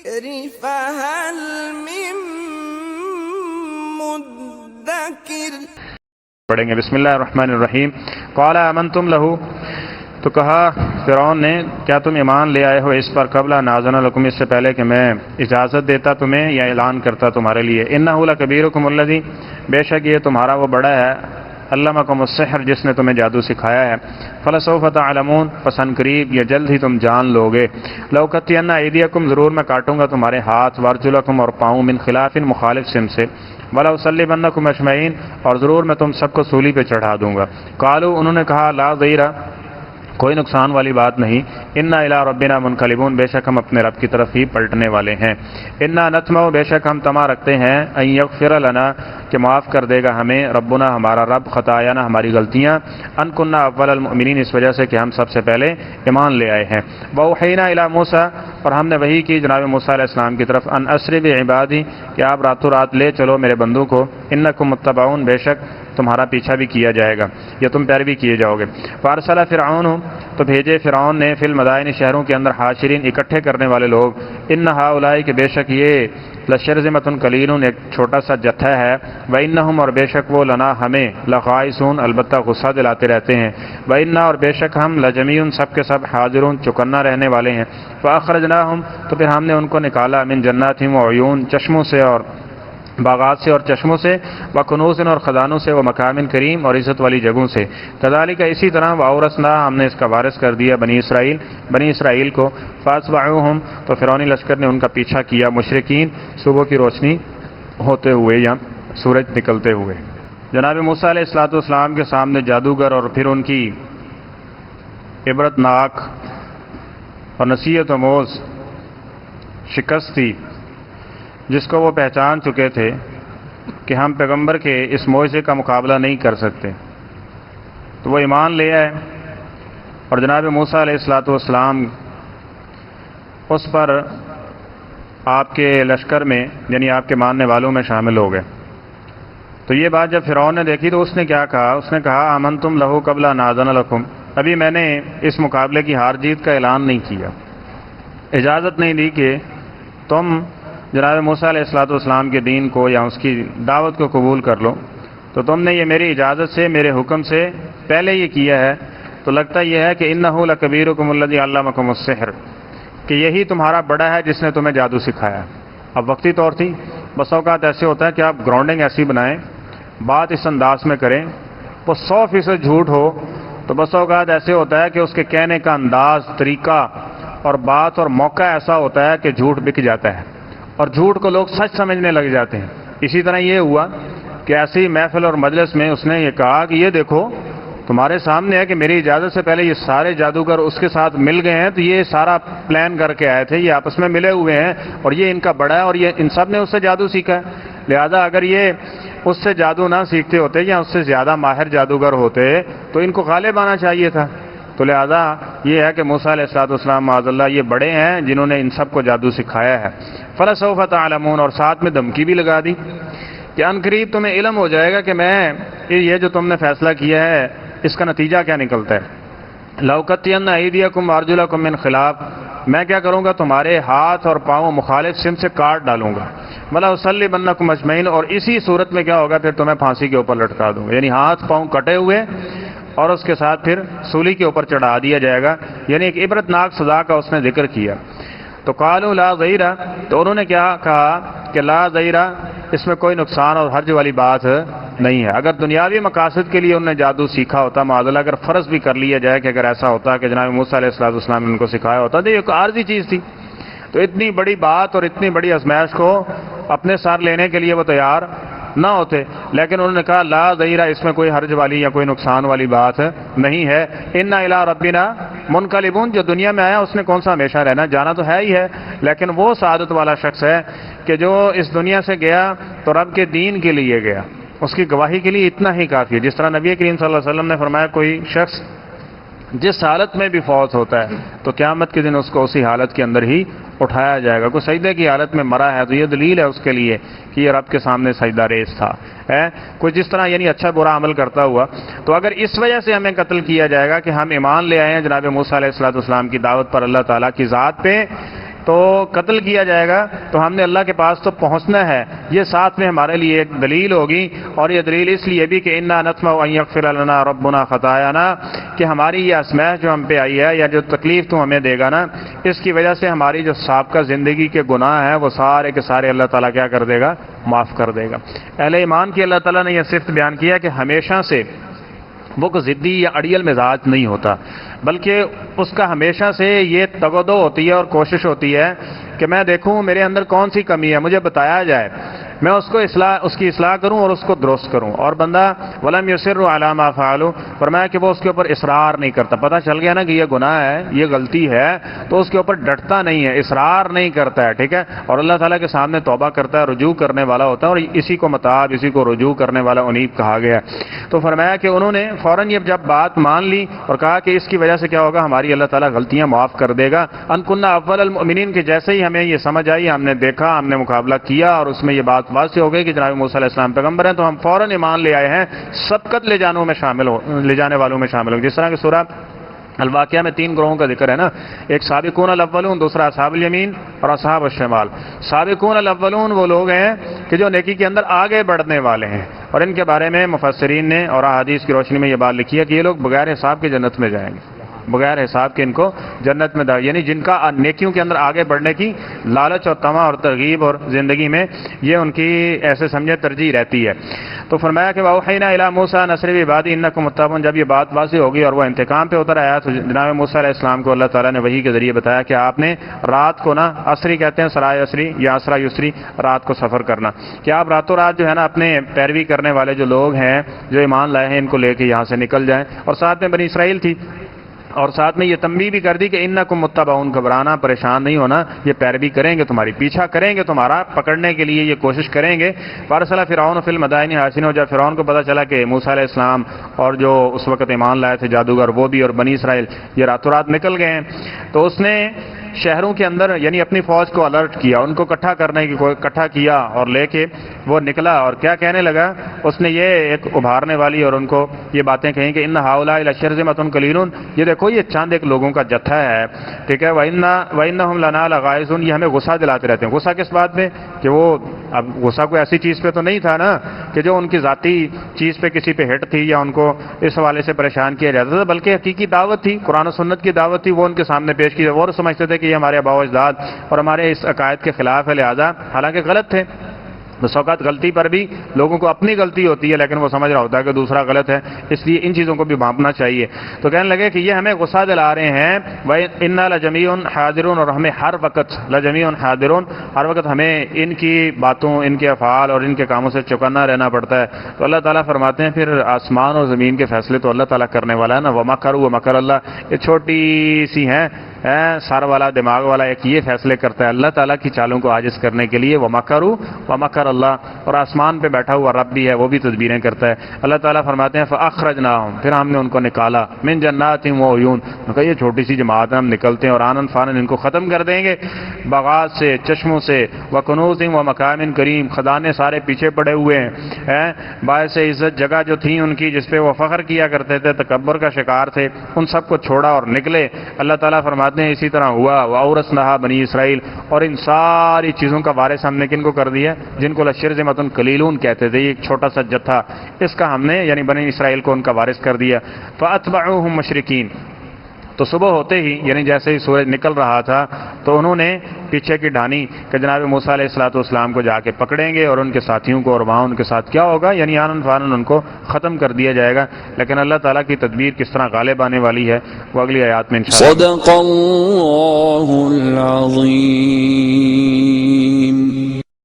فهل من مدکر۔ پڑھیں گے بسم اللہ الرحمن الرحیم۔ قال آمنتم لہ، تو کہا فرعون نے کیا تم ایمان لے آئے ہو اس پر قبل ان آذن لکم، اس سے پہلے کہ میں اجازت دیتا تمہیں یا اعلان کرتا تمہارے لیے۔ انہ لکبیرکم الذی، بے شک یہ تمہارا وہ بڑا ہے، علمکم السحر، جس نے تمہیں جادو سکھایا ہے۔ فلسوف تعلمون، پس ان قریب یا جلد ہی تم جان لوگے۔ لأقطعن ایدیکم، ضرور میں کاٹوں گا تمہارے ہاتھ، وارجلکم، اور پاؤں، من خلاف، مخالف سم سے، ولاصلبنکم اجمعین، اور ضرور میں تم سب کو سولی پہ چڑھا دوں گا۔ قالوا، انہوں نے کہا، لا ضیر، کوئی نقصان والی بات نہیں، انا الی ربنا منقلبون، بے شک ہم اپنے رب کی طرف ہی پلٹنے والے ہیں۔ انا نطمع، بے شک ہم طمع رکھتے ہیں، ان یغفر لنا، کہ معاف کر دے گا ہمیں، ربنا، ہمارا رب، خطایا، ہماری غلطیاں، ان کننا اول المؤمنین، اس وجہ سے کہ ہم سب سے پہلے ایمان لے آئے ہیں۔ واوحینا الی موسیٰ، اور ہم نے وحی کی جناب موسیٰ علیہ السلام کی طرف، ان اسری بعبادی، کہ آپ راتوں رات لے چلو میرے بندوں کو، انکم متبعون، بے شک تمہارا پیچھا بھی کیا جائے گا یا تم پیروی کیے جاؤ گے۔ فارسل فرعون، تو بھیجے فرعون نے، فی المدائن، شہروں کے اندر، حاشرین، اکٹھے کرنے والے لوگ، ان ہؤلاء، کہ بے شک یہ، لشرذمۃ قلیل، ایک چھوٹا سا جتھا ہے، وانہم، اور بے شک وہ، لنا، ہمیں، لغائظون، البتہ غصہ دلاتے رہتے ہیں، وانا، اور بے شک ہم، لجمیع، سب کے سب، حاضرون، چکنا رہنے والے ہیں۔ فاخرجناہم، تو پھر ہم نے ان کو نکالا، من جنات وعیون، چشموں سے اور باغات سے اور چشموں سے، وکنوز، اور خزانوں سے، ومقام کریم، اور عزت والی جگہوں سے۔ کذالک، اسی طرح، واورثنا، ہم نے اس کا وارث کر دیا بنی اسرائیل کو۔ فاتبعوہم، تو فرعونی لشکر نے ان کا پیچھا کیا، مشرقین، صبح کی روشنی ہوتے ہوئے یا سورج نکلتے ہوئے۔ جناب موسیٰ علیہ السلام کے سامنے جادوگر اور پھر ان کی عبرت ناک اور نصیحت آموز شکست تھی، جس کو وہ پہچان چکے تھے کہ ہم پیغمبر کے اس معجزے کا مقابلہ نہیں کر سکتے، تو وہ ایمان لے آئے، اور جناب موسیٰ علیہ السلام اس پر آپ کے لشکر میں، یعنی آپ کے ماننے والوں میں شامل ہو گئے۔ تو یہ بات جب فرعون نے دیکھی تو اس نے کیا کہا؟ اس نے کہا، آمنتم لہ قبل ان آذن لکم، ابھی میں نے اس مقابلے کی ہار جیت کا اعلان نہیں کیا، اجازت نہیں دی کہ تم جناب موسیٰ علیہ السلام کے دین کو یا اس کی دعوت کو قبول کر لو، تو تم نے یہ میری اجازت سے، میرے حکم سے پہلے یہ کیا ہے، تو لگتا یہ ہے کہ انہ لکبیرکم الذی علمکم السحر، کہ یہی تمہارا بڑا ہے جس نے تمہیں جادو سکھایا۔ اب وقتی طور تھی، بس اوقات ایسے ہوتا ہے کہ آپ گراؤنڈنگ ایسی بنائیں، بات اس انداز میں کریں، وہ 100% جھوٹ ہو، تو بس اوقات ایسے ہوتا ہے کہ اس کے کہنے کا انداز، طریقہ اور بات اور موقع ایسا ہوتا ہے کہ جھوٹ بک جاتا ہے، اور جھوٹ کو لوگ سچ سمجھنے لگ جاتے ہیں۔ اسی طرح یہ ہوا کہ ایسی محفل اور مجلس میں اس نے یہ کہا کہ یہ دیکھو تمہارے سامنے ہے کہ میری اجازت سے پہلے یہ سارے جادوگر اس کے ساتھ مل گئے ہیں، تو یہ سارا پلان کر کے آئے تھے، یہ آپس میں ملے ہوئے ہیں، اور یہ ان کا بڑا ہے، اور یہ ان سب نے اس سے جادو سیکھا ہے۔ لہذا اگر یہ اس سے جادو نہ سیکھتے ہوتے یا اس سے زیادہ ماہر جادوگر ہوتے تو ان کو غالب آنا چاہیے تھا۔ تو لہذا یہ ہے کہ موسیٰ علیہ السلام معاذ اللہ یہ بڑے ہیں جنہوں نے ان سب کو جادو سکھایا ہے۔ فلسوف تعلمون، اور ساتھ میں دھمکی بھی لگا دی کہ ان قریب تمہیں علم ہو جائے گا کہ میں یہ جو تم نے فیصلہ کیا ہے اس کا نتیجہ کیا نکلتا ہے۔ لأقطعن ایدیکم وارجلکم من خلاف، میں کیا کروں گا تمہارے ہاتھ اور پاؤں مخالف سم سے کاٹ ڈالوں گا، ولاصلبنکم اجمعین، اور اسی صورت میں کیا ہوگا پھر تمہیں پھانسی کے اوپر لٹکا دوں گا، یعنی ہاتھ پاؤں کٹے ہوئے اور اس کے ساتھ پھر سولی کے اوپر چڑھا دیا جائے گا، یعنی ایک عبرت ناک سزا کا اس نے ذکر کیا۔ تو قالوا لا ضیر، تو انہوں نے کیا کہا کہ لا ضیر، اس میں کوئی نقصان اور حرج والی بات نہیں ہے۔ اگر دنیاوی مقاصد کے لیے انہوں نے جادو سیکھا ہوتا، معاذ اللہ اگر فرض بھی کر لیا جائے کہ اگر ایسا ہوتا کہ جناب موسیٰ علیہ السلام نے ان کو سکھایا ہوتا تو یہ ایک عارضی چیز تھی، تو اتنی بڑی بات اور اتنی بڑی آزمائش کو اپنے سر لینے کے لیے وہ تیار نہ ہوتے، لیکن انہوں نے کہا لا ضیرہ، اس میں کوئی حرج والی یا کوئی نقصان والی بات نہیں ہے۔ انا الی ربنا منقلبون، جو دنیا میں آیا اس نے کون سا ہمیشہ رہنا، جانا تو ہے ہی ہے، لیکن وہ سعادت والا شخص ہے کہ جو اس دنیا سے گیا تو رب کے دین کے لیے گیا، اس کی گواہی کے لیے اتنا ہی کافی ہے۔ جس طرح نبی کریم صلی اللہ علیہ وسلم نے فرمایا کوئی شخص جس حالت میں بھی فوت ہوتا ہے تو قیامت کے دن اس کو اسی حالت کے اندر ہی اٹھایا جائے گا۔ کوئی سجدے کی حالت میں مرا ہے تو یہ دلیل ہے اس کے لیے کہ یہ رب کے سامنے سجدہ ریز تھا، کوئی جس طرح یعنی اچھا برا عمل کرتا ہوا۔ تو اگر اس وجہ سے ہمیں قتل کیا جائے گا کہ ہم ایمان لے آئے ہیں جناب موسیٰ علیہ السلام کی دعوت پر، اللہ تعالیٰ کی ذات پہ، تو قتل کیا جائے گا تو ہم نے اللہ کے پاس تو پہنچنا ہے، یہ ساتھ میں ہمارے لیے ایک دلیل ہوگی، اور یہ دلیل اس لیے بھی کہ انا نطمع ان یغفر لنا ربنا خطایانا، کہ ہماری یہ آزمائش جو ہم پہ آئی ہے یا جو تکلیف تو ہمیں دے گا نا، اس کی وجہ سے ہماری جو سابقہ زندگی کے گناہ ہیں وہ سارے کے سارے اللہ تعالیٰ کیا کر دے گا، معاف کر دے گا۔ اہل ایمان کی اللہ تعالیٰ نے یہ صفت بیان کیا کہ ہمیشہ سے وہ کوئی ضدی یا اڑیل مزاج نہیں ہوتا، بلکہ اس کا ہمیشہ سے یہ تگودو ہوتی ہے اور کوشش ہوتی ہے کہ میں دیکھوں میرے اندر کون سی کمی ہے، مجھے بتایا جائے، میں اس کی اصلاح کروں اور اس کو درست کروں۔ اور بندہ ولم یصروا علی ما فعلوا، فرمایا کہ وہ اس کے اوپر اصرار نہیں کرتا، پتہ چل گیا نا کہ یہ گناہ ہے، یہ غلطی ہے، تو اس کے اوپر ڈٹتا نہیں ہے، اصرار نہیں کرتا ہے، ٹھیک ہے، اور اللہ تعالیٰ کے سامنے توبہ کرتا ہے، رجوع کرنے والا ہوتا ہے، اور اسی کو متاب، اسی کو رجوع کرنے والا انیب کہا گیا ہے۔ تو فرمایا کہ انہوں نے فوراً یہ جب بات مان لی اور کہا کہ اس کی وجہ سے کیا ہوگا، ہماری اللہ تعالیٰ غلطیاں معاف کر دے گا، ان کننا اول المؤمنین، کہ جیسے ہی ہمیں یہ سمجھ آئی، ہم نے دیکھا، ہم نے مقابلہ کیا اور اس میں یہ بات واضح ہو گئی کہ جناب موسیٰ علیہ السلام پیغمبر ہیں، تو ہم فوراً ایمان لے آئے ہیں، سبقت لے جانے والوں میں شامل ہو، جس طرح کہ سورہ الواقعہ میں 3 گروہوں کا ذکر ہے نا، ایک سابقون الاولون، دوسرا اصحاب الیمین اور اصحاب الشمال۔ سابقون الاولون وہ لوگ ہیں کہ جو نیکی کے اندر آگے بڑھنے والے ہیں، اور ان کے بارے میں مفسرین نے اور احادیث کی روشنی میں یہ بات لکھی ہے کہ یہ لوگ بغیر حساب کے جنت میں جائیں گے، بغیر حساب کے ان کو جنت میں یعنی جن کا نیکیوں کے اندر آگے بڑھنے کی لالچ اور طمع اور ترغیب اور زندگی میں یہ ان کی ایسے سمجھے ترجیح رہتی ہے۔ تو فرمایا کہ وَأَوْحَيْنَا إِلَىٰ مُوسَىٰ نَصْرِ بِعِبَادِهِ إِنَّكُمْ مُتَّقُونَ، جب یہ بات واضح ہوگی اور وہ انتقام پہ اتر آیا تو جناب موسیٰ علیہ السلام کو اللہ تعالیٰ نے وحی کے ذریعے بتایا کہ آپ نے رات کو نا، عصری کہتے ہیں، سرائے عصری یا اسرا یسری، رات کو سفر کرنا، کہ آپ راتوں رات جو ہے نا اپنے پیروی کرنے والے جو لوگ ہیں، جو ایمان لائے ہیں، ان کو لے کے یہاں سے نکل جائیں۔ اور ساتھ میں بنی اسرائیل تھی، اور ساتھ میں یہ تنبیہ بھی کر دی کہ انکم متبعون، گھبرانا، پریشان نہیں ہونا، یہ پیروی کریں گے تمہاری، پیچھا کریں گے تمہارا، پکڑنے کے لیے یہ کوشش کریں گے۔ فارسل فرعون فی المدائن حاشرین، جب فرعون کو پتہ چلا کہ موسیٰ علیہ السلام اور جو اس وقت ایمان لائے تھے جادوگر وہ بھی، اور بنی اسرائیل یہ راتوں رات نکل گئے ہیں، تو اس نے شہروں کے اندر یعنی اپنی فوج کو الرٹ کیا، ان کو اکٹھا کیا اور لے کے وہ نکلا، اور کیا کہنے لگا، اس نے یہ ایک ابھارنے والی اور ان کو یہ باتیں کہیں کہ ان ہؤلاء لشرذمۃ قلیلون، یہ دیکھو یہ چند ایک لوگوں کا جتھا ہے، ٹھیک ہے، وَإِنَّهُمْ لَنَا لَغَائِظُونَ، یہ ہمیں غصہ دلاتے رہتے ہیں۔ غصہ کس بات میں، کہ وہ اب غصہ کوئی ایسی چیز پہ تو نہیں تھا نا کہ جو ان کی ذاتی چیز پہ کسی پہ ہٹ تھی یا ان کو اس حوالے سے پریشان کیا جاتا تھا، بلکہ حقیقی دعوت تھی، قرآن و سنت کی دعوت تھی، وہ ان کے سامنے پیش کی، وہ سمجھتے تھے کہ یہ ہمارے آباء و اجداد اور ہمارے اس عقائد کے خلاف ہے، لہذا حالانکہ غلط تھے۔ بس اوقات غلطی پر بھی لوگوں کو اپنی غلطی ہوتی ہے لیکن وہ سمجھ رہا ہوتا ہے کہ دوسرا غلط ہے، اس لیے ان چیزوں کو بھی بھانپنا چاہیے۔ تو کہنے لگے کہ یہ ہمیں غصہ دلا رہے ہیں، وَإِنَّا لَجَمِيعٌ حَاذِرُونَ، اور ہمیں ہر وقت لَجَمِيعٌ حَاذِرُونَ، ہر وقت ہمیں ان کی باتوں، ان کے افعال اور ان کے کاموں سے چوکنا رہنا پڑتا ہے۔ تو اللہ تعالیٰ فرماتے ہیں پھر آسمان اور زمین کے فیصلے تو اللہ تعالیٰ کرنے والا ہے نا، وَمَكَرُوا وَمَكَرَ اللَّهُ، یہ چھوٹی سی ہیں، سر والا دماغ والا ایک یہ فیصلے کرتا ہے اللہ تعالیٰ کی چالوں کو عاجز کرنے کے لیے، وَمَكَرُوا وَمَكَرَ اللَّهُ، اور آسمان پہ بیٹھا ہوا رب بھی ہے، وہ بھی تدبیریں کرتا ہے۔ اللہ تعالیٰ فرماتے ہیں فَأَخْرَجْنَاهُمْ، پھر ہم نے ان کو نکالا، مِن جَنَّاتٍ وَعُيُونٍ، کہ یہ چھوٹی سی جماعت ہے، ہم نکلتے ہیں اور آنن فانن ان کو ختم کر دیں گے، باغات سے، چشموں سے، وَكُنُوزٍ وَمَقَامٍ کریم، خزانے سارے پیچھے پڑے ہوئے ہیں، باعث عزت جگہ جو تھیں ان کی جس پہ وہ فخر کیا کرتے تھے، تکبر کا شکار تھے، ان سب کو چھوڑا اور نکلے۔ اللہ تعالیٰ فرماتے ہیں اسی طرح ہوا، وَأَوْرَثْنَاهَا بنی اسرائیل، اور ان ساری چیزوں کا وارث ہم نے کن کو کر دیا، جن کو لشرذمۃ قلیلون کہتے تھے، ایک چھوٹا سا جتھا، اس کا ہم نے یعنی بنی اسرائیل کو ان کا وارث کر دیا۔ فَأَتْبَعُوهُمْ مُشْرِكِينَ، تو صبح ہوتے ہی یعنی جیسے ہی سورج نکل رہا تھا تو انہوں نے پیچھے کی ڈھانی کہ جناب موسیٰ علیہ السلام کو جا کے پکڑیں گے اور ان کے ساتھیوں کو، اور وہاں ان کے ساتھ کیا ہوگا، یعنی آنن فانن ان کو ختم کر دیا جائے گا۔ لیکن اللہ تعالیٰ کی تدبیر کس طرح غالب آنے والی ہے وہ اگلی آیات میں انشاءاللہ۔ صدق اللہ العظیم۔